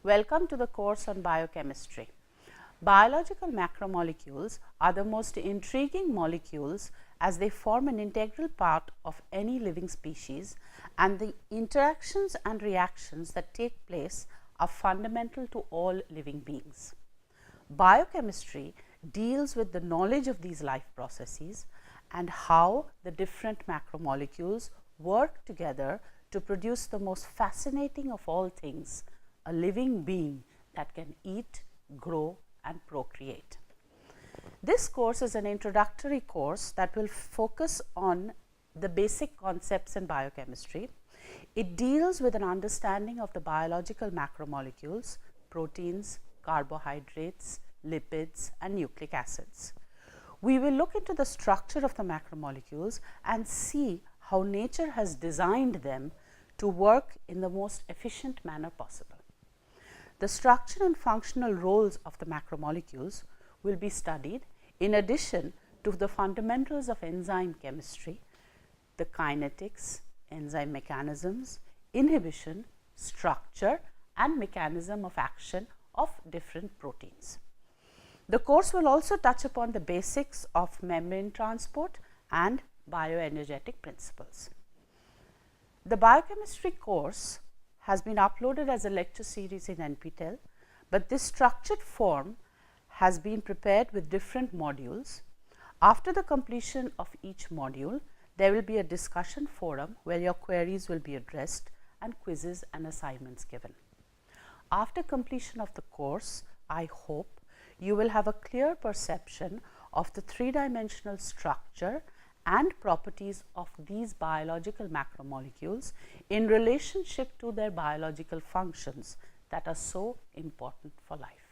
Welcome to the course on biochemistry. Biological macromolecules are the most intriguing molecules as they form an integral part of any living species, and the interactions and reactions that take place are fundamental to all living beings. Biochemistry deals with the knowledge of these life processes and how the different macromolecules work together to produce the most fascinating of all things, a living being that can eat, grow and procreate. This course is an introductory course that will focus on the basic concepts in biochemistry. It deals with an understanding of the biological macromolecules, proteins, carbohydrates, lipids and nucleic acids. We will look into the structure of the macromolecules and see how nature has designed them to work in the most efficient manner possible. The structure and functional roles of the macromolecules will be studied in addition to the fundamentals of enzyme chemistry, the kinetics, enzyme mechanisms, inhibition, structure and mechanism of action of different proteins. The course will also touch upon the basics of membrane transport and bioenergetic principles. The biochemistry course has been uploaded as a lecture series in NPTEL, but this structured form has been prepared with different modules. After the completion of each module, there will be a discussion forum where your queries will be addressed and quizzes and assignments given. After completion of the course, I hope you will have a clear perception of the three-dimensional structure and properties of these biological macromolecules in relationship to their biological functions that are so important for life.